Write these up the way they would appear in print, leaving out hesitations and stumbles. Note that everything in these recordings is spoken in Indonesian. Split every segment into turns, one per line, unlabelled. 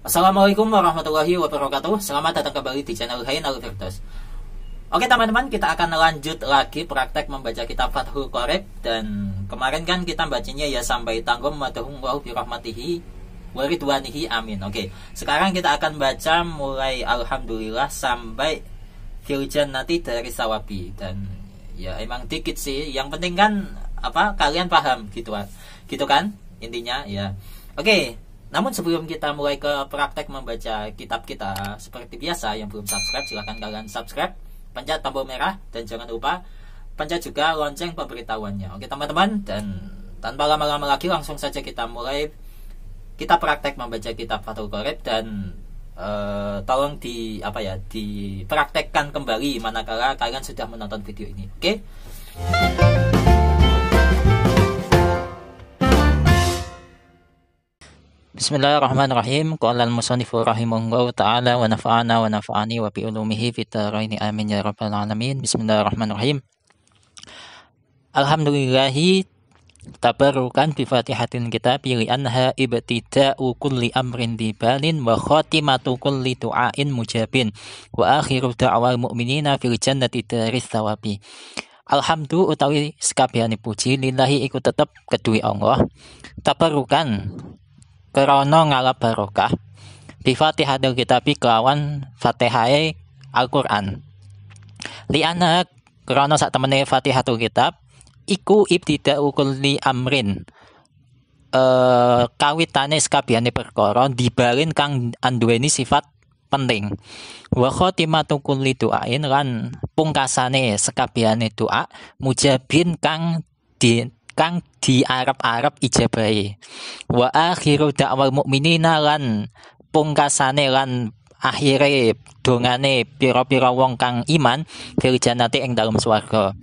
Assalamualaikum warahmatullahi wabarakatuh. Selamat datang kembali di channel Hain Al-Firdaus. Oke teman-teman, kita akan lanjut lagi praktek membaca kitab Fathul Qorib. Dan kemarin kan kita bacanya ya sampai tanggung madahullahu birahmatihi waridwanihi amin. Oke, sekarang kita akan baca mulai alhamdulillah sampai fil jannati dari sawabi. Dan ya emang dikit sih, yang penting kan kalian paham gitu kan intinya ya. Oke, namun sebelum kita mulai ke praktek membaca kitab kita, seperti biasa yang belum subscribe silahkan kalian subscribe, pencet tombol merah, dan jangan lupa pencet juga lonceng pemberitahuannya. Oke teman-teman, dan tanpa lama-lama lagi langsung saja kita mulai kita praktek membaca kitab Fathul Qorib. Dan tolong dipraktekkan kembali manakala kalian sudah menonton video ini. Oke? Bismillahirrahmanirrahim. Qala al-musannifu rahimahullahu ta'ala wa nafa'ana wa nafa'ani wa bi ulumihi fid dharain amin ya rabbal alamin. Bismillahirrahmanirrahim. Alhamdulillahi tabarrukan bi Fatihatil kitab li anha ibtida'u kulli amrin dibalin wa khatimatu kulli du'ain mujabin wa akhiru da'wal mu'minina fil jannati daris thawabi. Alhamdulillah utawi sekabehane puji lillahi iku tetep kedue Allah. Tabarrukan krana ngalap barokah bi Fatihatil kitabi kelawan Fatihae Al-Qur'an. Liana krana sak temene Fatihatul kitab iku ibtida'u kulli amrin, kawitane sakabehane perkara dibalin kang anduweni sifat penting. Wa khatimatu kulli du'ain lan pungkasane sakabehane doa mujabin kang diarep-arep ijabahe. Wa akhiru da'wal mukminina lan pungkasane lan akhire dongane pira-pira wong kang iman fil jannati ing dalem swarga.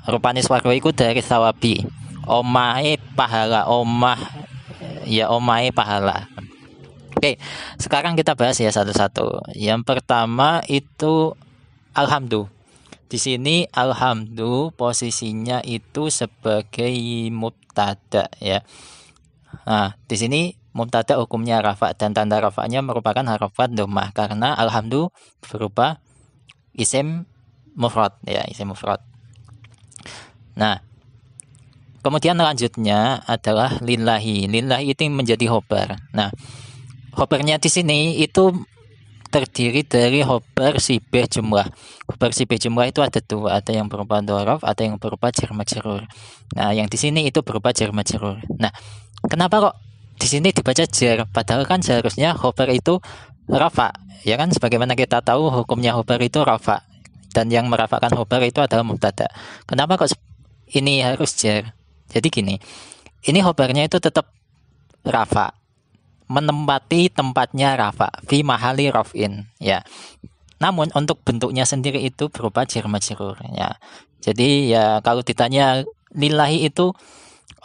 Rupane swarga iku dari sawabi, omahe pahala, omahe pahala. Oke, sekarang kita bahas ya satu-satu. Yang pertama itu alhamdulillah. Di sini alhamdulillah posisinya itu sebagai mubtada ya. Nah, di sini mubtada hukumnya rafa dan tanda rafanya merupakan harofat dhammah karena alhamdulillah berupa isim mufrad ya, isim mufrad. Nah, kemudian lanjutnya adalah lillahi. Lillahi itu menjadi khobar. Nah, khobarnya di sini itu terdiri dari khobar sibih jumlah. Khobar sibih jumlah itu ada dua, ada yang berupa dhorof, ada yang berupa jar majrur. Nah, yang di sini itu berupa jar majrur. Nah, kenapa kok di sini dibaca jar? Padahal kan seharusnya khobar itu rafa, ya kan? Sebagaimana kita tahu hukumnya khobar itu rafa, dan yang merafakan khobar itu adalah mubtada. Kenapa kok ini harus jar? Jadi gini, ini khobarnya itu tetap rafa, menempati tempatnya rafa fi mahali raf'in ya. Namun untuk bentuknya sendiri itu berupa jar majrur ya. Jadi ya kalau ditanya lillahi itu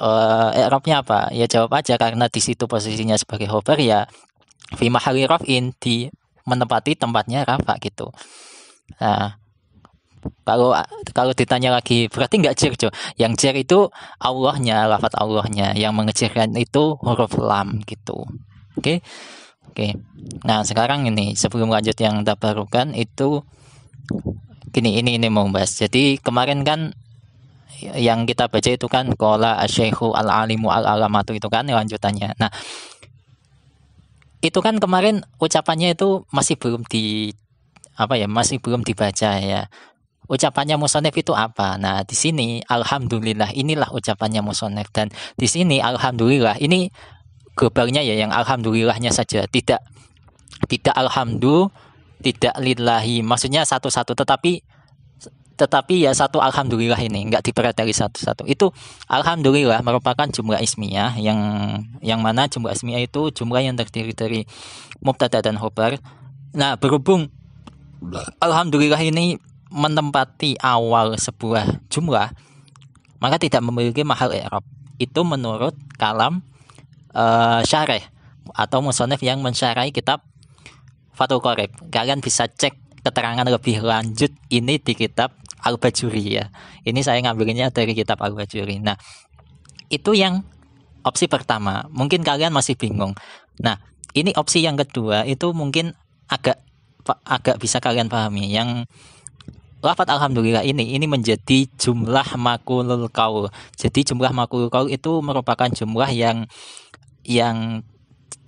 i'rabnya apa? Ya jawab aja karena di situ posisinya sebagai khobar ya fi mahali raf'in, di menempati tempatnya rafa gitu. Nah, kalau ditanya lagi berarti enggak jar, Jo. Yang jar itu Allahnya, lafaz Allahnya, yang mengejarkan itu huruf lam gitu. Oke. Nah, sekarang ini sebelum lanjut yang tabarukan itu gini, ini mau bahas. Jadi kemarin kan yang kita baca itu kan qala asy-syaikhu al-alimu al-alamatu itu kan lanjutannya. Nah, itu kan kemarin ucapannya itu masih belum dibaca ya. Ucapannya musonef itu apa? Nah, di sini alhamdulillah, inilah ucapannya musonef. Dan di sini alhamdulillah ini globalnya ya, yang alhamdulillahnya saja, tidak alhamdulillah, tidak lillahi, maksudnya satu-satu, tetapi ya satu alhamdulillah ini enggak diperhatikan satu-satu. Itu alhamdulillah merupakan jumlah ismiyah yang mana jumlah ismiyah itu jumlah yang terdiri dari mubtada dan khobar. Nah, berhubung alhamdulillah ini menempati awal sebuah jumlah, maka tidak memiliki mahal i'rab. Itu menurut kalam syarih atau musonef yang mensyarahi kitab Fathul Qorib. Kalian bisa cek keterangan lebih lanjut ini di kitab Al-Bajuri ya. Ini saya ngambilnya dari kitab Al-Bajuri. Nah, itu yang opsi pertama. Mungkin kalian masih bingung. Nah, ini opsi yang kedua itu mungkin agak agak bisa kalian pahami. Yang lafadz alhamdulillah ini menjadi jumlah makulul qaul. Jadi jumlah makulul qaul itu merupakan jumlah yang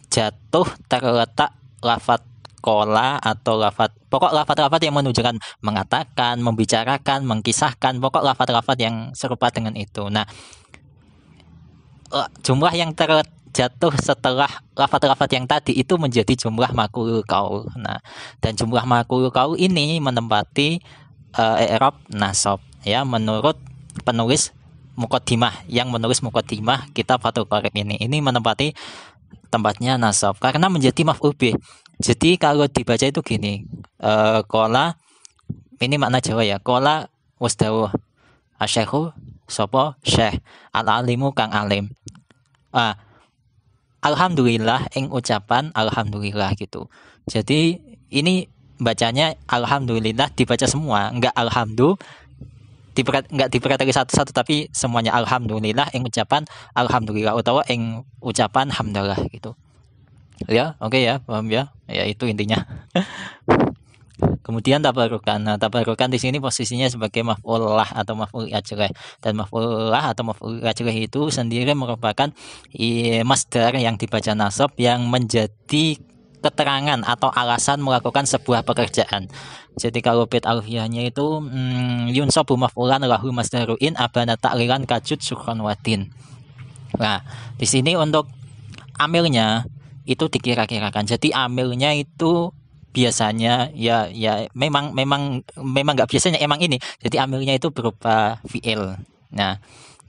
jatuh terletak lafadz kola atau pokok lafadz yang menunjukkan mengatakan, membicarakan, mengkisahkan, pokok lafadz yang serupa dengan itu. Nah, jumlah yang terjatuh setelah lafadz yang tadi itu menjadi jumlah makulul qaul. Nah, dan jumlah makulul qaul ini menempati i'rab nasab ya, menurut penulis muqaddimah yang menulis muqaddimah kitab Fathul Qorib ini menempati tempatnya nasab karena menjadi maf'ul bih. Jadi kalau dibaca itu gini, qala ini makna Jawa ya, qala wasdawuh asyekhu sapa syekh al-alimu kang alim. Alhamdulillah ing ucapan alhamdulillah gitu. Jadi ini bacanya alhamdulillah dibaca semua, enggak enggak diperhatikan satu-satu tapi semuanya alhamdulillah ing ucapan alhamdulillah utawa ing ucapan hamdalah gitu. Ya, oke ya, paham ya? Ya itu intinya. Kemudian tabarukan. Nah, tabarukan di sini posisinya sebagai maf'ul lah atau maf'ul ajrah. Dan maf'ul lah atau maf'ul ajrah itu sendiri merupakan masdar yang dibaca nasab yang menjadi keterangan atau alasan melakukan sebuah pekerjaan. Jadi kalau bait alfiyahnya itu yunsabu maf'ulan lahu masdaruin abana ta'lilan kajud syukran wadin. Nah, di sini untuk amilnya itu dikira-kirakan. Jadi amilnya itu biasanya ya memang nggak biasanya emang ini. Jadi amilnya itu berupa fi'il. Nah,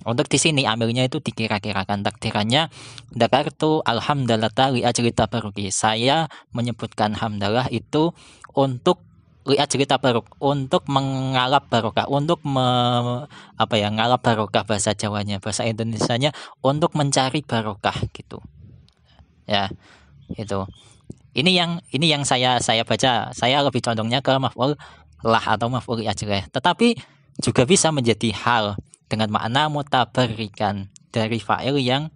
untuk di sini amilnya itu dikira-kirakan, takdirannya dakartu alhamdulillah li ajli tabaruki. Saya menyebutkan hamdalah itu untuk li ajli tabaruk, untuk mengalap barokah, untuk ngalap barokah bahasa Jawanya, bahasa Indonesianya untuk mencari barokah gitu. Ya, itu. Ini yang saya baca, saya lebih condongnya ke maf'ul lah atau maf'ul ajrah. Tetapi juga bisa menjadi hal dengan makna mutabarrikan dari fa'ilnya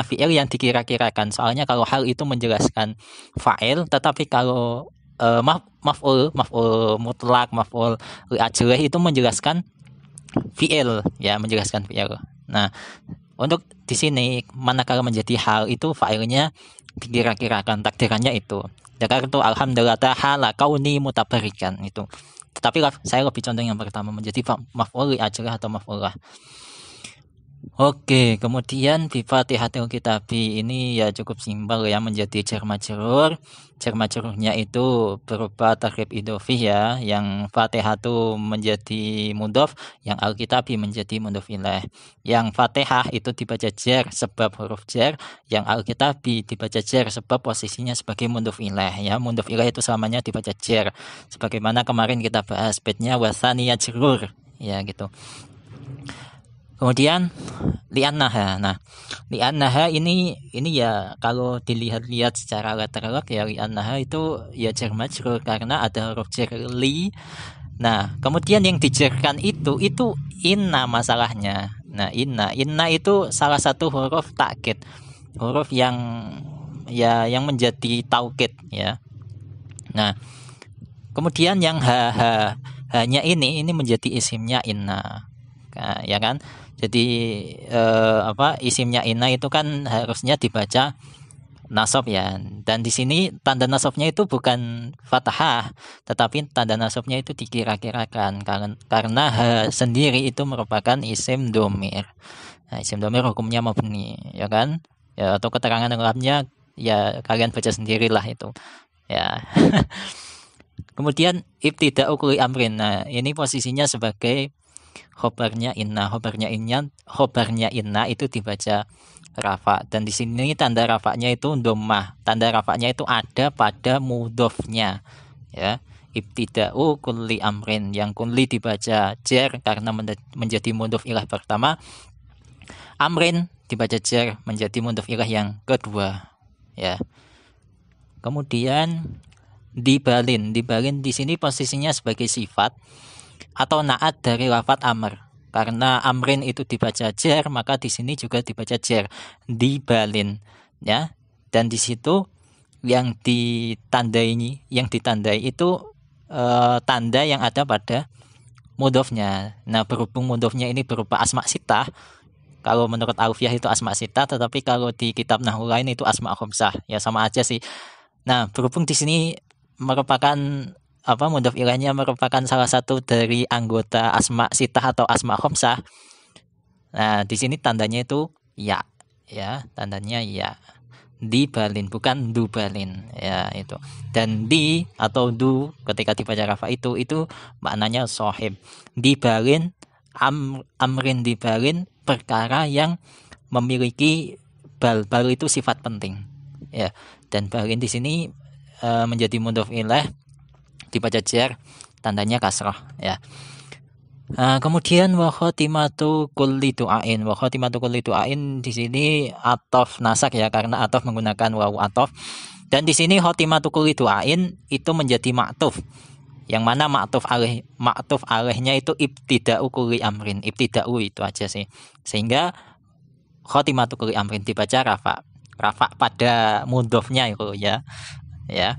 fi'il yang dikira-kirakan. Soalnya kalau hal itu menjelaskan fa'il, tetapi kalau maf'ul mutlak, maf'ul ajrah itu menjelaskan fi'il, ya, menjelaskan fi'il. Nah, untuk di sini manakala menjadi hal itu fa'ilnya dikira-kirakan, takdirannya itu. Dakartu alhamdulillah hala kauni mutabarikan itu. Tetapi saya lebih condong yang pertama menjadi maf'ul ajrah atau maf'ul lah. Oke, kemudian di Fatihatul Kitabi ini ya cukup simpel ya, menjadi jar majrur. Jar majrurnya itu berupa takrib idhofih ya, yang Fatihatu menjadi mudhof, yang Al-Kitabi menjadi mudhof ilaih. Yang Fatihah itu dibaca jar sebab huruf jar, yang Al-Kitabi dibaca jar sebab posisinya sebagai mudhof ilaih ya. Mudhof ilaih itu selamanya dibaca jar. Sebagaimana kemarin kita bahas baitnya wasani yajrur ya gitu. Kemudian li'annaha. Nah, li'annaha ini ya kalau dilihat-lihat secara letterlock ya, li'annaha itu ya jar majrur karena ada huruf jar li. Nah, kemudian yang dijarkan itu inna masalahnya. Nah, inna itu salah satu huruf takkid. Huruf yang menjadi taukid ya. Nah, kemudian yang hanya ini menjadi isimnya inna. Nah, ya kan? Jadi isimnya inna itu kan harusnya dibaca nasab ya. Dan di sini tanda nasabnya itu bukan fathah, tetapi tanda nasabnya itu dikira-kirakan karena sendiri itu merupakan isim domir. Nah, isim domir hukumnya mabni, ya kan? Ya, atau keterangan lengkapnya ya kalian baca sendirilah itu. Ya. Kemudian ibtida'u kulli amrin. Nah, ini posisinya sebagai khobarnya inna. Khobarnya inna itu dibaca rafa, dan di sini tanda rafanya itu dhammah. Tanda rafanya itu ada pada mudhofnya ya. Ibtida'u kulli amrin, yang kulli dibaca jar karena menjadi mudhof ilah pertama. Amrin dibaca jar menjadi mudhof ilah yang kedua ya. Kemudian dibalin di sini posisinya sebagai sifat atau naat dari lafadz amr. Karena amrin itu dibaca jar, maka di sini juga dibaca jar, dibalin ya. Dan di situ yang ditandai itu tanda yang ada pada mudhofnya. Nah, berhubung mudhofnya ini berupa asma sitah, kalau menurut Alfiyah itu asma sitah, tetapi kalau di kitab nahwu lain itu asma khamsah. Ya sama aja sih. Nah, berhubung di sini merupakan mudhof ilaihnya merupakan salah satu dari anggota asma sitah atau asma khamsah. Nah, di sini tandanya itu ya, tandanya ya. Dibalin, bukan dubalin, ya itu. Dan di atau du ketika dibaca rafa itu maknanya sohib. Dibalin, amrin dibalin, perkara yang memiliki bal itu sifat penting, ya. Dan balin di sini menjadi mudhof ilaih, dibaca jar, tandanya kasroh, ya. Kemudian wa khatimatu kulli du'ain. Wa khatimatu kulli du'ain di sini ataf nasak ya, karena ataf menggunakan wawu ataf. Dan di sini khatimatu kulli du'ain itu menjadi ma'tuf. Yang mana ma'tuf alaihnya itu ibtida'u kulli amrin. Ibtida'u itu aja sih. Sehingga khatimatu kulli amrin dibaca rafa. Rafa pada mudhofnya itu ya. Ya.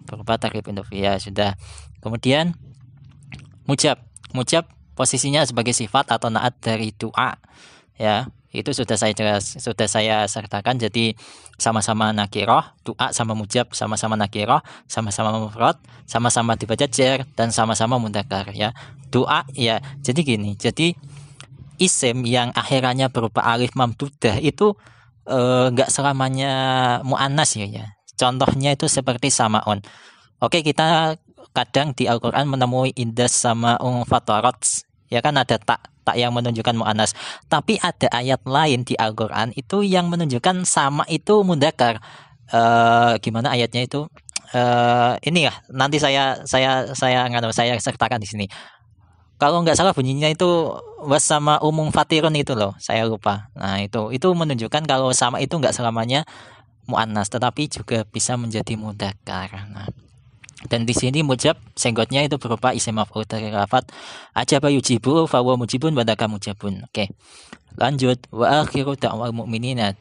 Berupa takrib indofia sudah. Kemudian mujab posisinya sebagai sifat atau naat dari doa, ya. Itu sudah saya sertakan. Jadi sama-sama nakirah, doa sama mujab sama-sama nakirah, sama-sama mufrad, sama-sama dibaca jar, dan sama-sama mudzakkar, ya. Doa ya. Jadi gini, jadi isim yang akhirannya berupa alif mamdudah itu enggak selamanya muannas ya. Contohnya itu seperti samaun. Oke, kita kadang di Al-Quran menemui indas sama fatarat, ya kan, ada tak yang menunjukkan mu'annas. Tapi ada ayat lain di Al-Quran itu yang menunjukkan sama itu mudzakkar. Gimana ayatnya itu? Ini ya, nanti saya sertakan di sini. Kalau nggak salah bunyinya itu was sama umum fatirun itu loh, saya lupa. Nah, itu menunjukkan kalau sama itu nggak selamanya mu'annas, tetapi juga bisa menjadi mudzakkar. Nah, dan di sini mujab senggotnya itu berupa isim maf'ul dari lafaz ajaba yujibu fa huwa mujibun wa dzaka mujabun. Oke. Lanjut, wa akhiru da'wal mu'minina.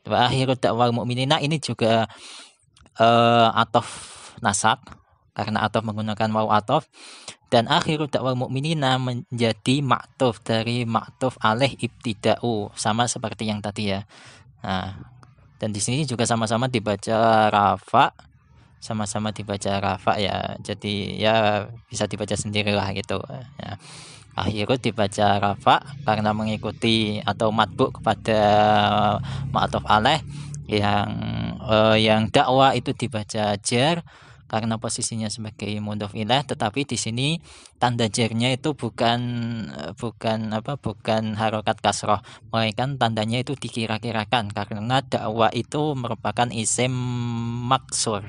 Wa akhiru da'wal mu'minina ini juga ataf nasak karena ataf menggunakan wawu ataf, dan akhiru da'wal mu'minina menjadi ma'tuf dari ma'tuf alaih ibtida'u, sama seperti yang tadi ya. Nah, dan di sini juga sama-sama dibaca rafa, ya. Jadi ya bisa dibaca sendirilah gitu ya. Akhiru dibaca rafa karena mengikuti atau matbu kepada ma'tuf alaih. Yang dakwah itu dibaca jar karena posisinya sebagai mudhof ilaih, tetapi di sini tanda jarnya itu bukan harokat kasroh, melainkan tandanya itu dikira-kirakan karena dakwah itu merupakan isim maksur.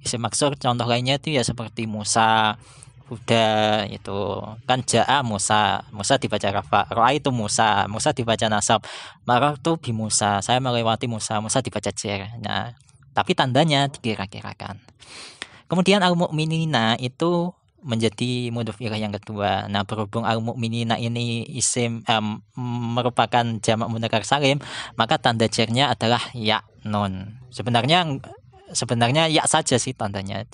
Isim maksur contoh lainnya itu ya seperti Musa, Huda, itu kan ja'a Musa dibaca rafa, ro'a itu Musa dibaca nasab, marartu bi Musa, saya melewati Musa dibaca jar. Nah, tapi tandanya dikira-kirakan. Kemudian al-mu'minina itu menjadi mudhof ilaih yang kedua. Nah, berhubung al-mu'minina ini isim merupakan jamak mudzakkar salim, maka tanda jarnya adalah ya nun. Sebenarnya ya saja sih tandanya,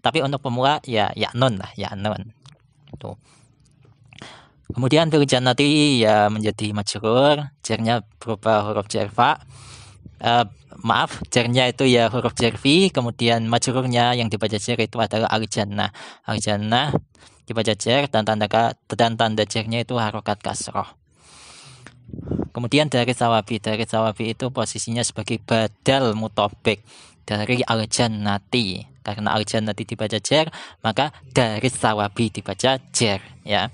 tapi untuk pemula ya nun lah, ya nun. Tuh. Kemudian fil jannati ya menjadi majrur, jarnya berupa huruf jar fa. Jarnya itu ya huruf jar fi, kemudian majrurnya yang dibaca jar itu adalah al-jannah. Al-jannah dibaca jar dan tanda jarnya itu harokat kasroh. Kemudian dari sawabi itu posisinya sebagai badal mutobek dari al-jannati. Karena al-jannati dibaca jar, maka dari sawabi dibaca jar, ya.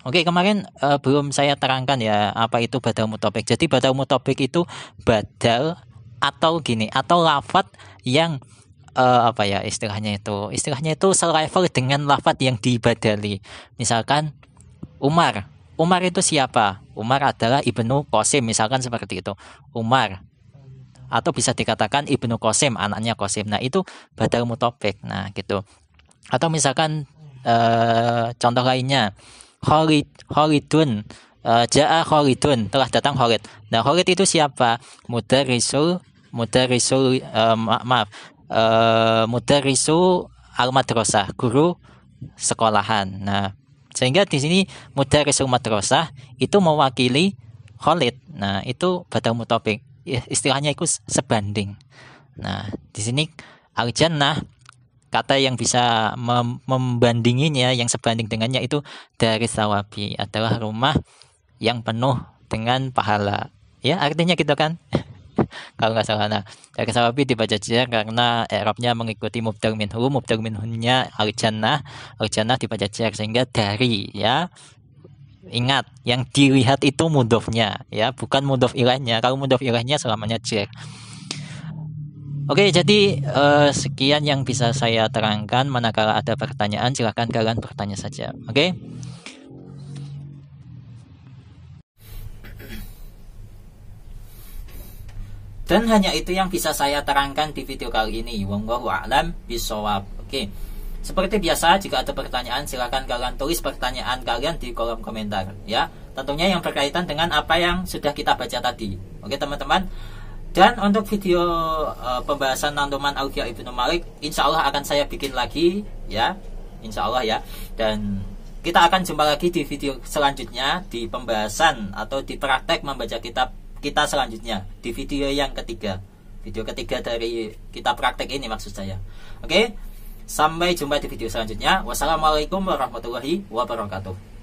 Oke, kemarin belum saya terangkan ya apa itu badal mutobek. Jadi badal mutobek itu badal atau lafadz yang istilahnya itu selevel dengan lafadz yang dibadali. Misalkan Umar itu siapa? Umar adalah Ibnu Qasim, misalkan seperti itu. Umar, atau bisa dikatakan Ibnu Qasim, anaknya Qasim. Nah, itu badal mutobek. Nah, gitu. Atau misalkan contoh lainnya Khalidun Ja'a Khalidun, telah datang Khalid. Nah, Khalid itu siapa? Mudarrisul mudarrisu al-madrasah, guru sekolahan. Nah, sehingga di sini mudarrisul madrasah itu mewakili Khalid. Nah, itu badal mutofik. Istilahnya itu sebanding. Nah, di sini al-jannah, kata yang bisa membandinginya, yang sebanding dengannya itu dari sawabi, adalah rumah yang penuh dengan pahala. Ya, artinya gitu kan? Kalau nggak salah. Nah, dari sawabi dibaca jar karena i'rabnya mengikuti mubdal minhu, mubdal minhunya al-jannah, al-jannah dibaca jar sehingga dari, ya. Ingat, yang dilihat itu mudhofnya, ya, bukan mudhof ilaihnya. Kalau mudhof ilaihnya selamanya jar. Oke, jadi sekian yang bisa saya terangkan. Manakala ada pertanyaan, silakan kalian bertanya saja. Oke. Dan hanya itu yang bisa saya terangkan di video kali ini. Wallahu a'lam bishawab. Oke. Seperti biasa, jika ada pertanyaan, silakan kalian tulis pertanyaan kalian di kolom komentar, ya. Tentunya yang berkaitan dengan apa yang sudah kita baca tadi. Oke, teman-teman. Dan untuk video pembahasan Nandoman Alfiah Ibnu Malik, insya Allah akan saya bikin lagi, ya, insya Allah, ya. Dan kita akan jumpa lagi di video selanjutnya, di pembahasan atau di praktek membaca kitab kita selanjutnya, di video yang ketiga, video ketiga dari kitab praktek ini maksud saya. Oke, sampai jumpa di video selanjutnya. Wassalamualaikum warahmatullahi wabarakatuh.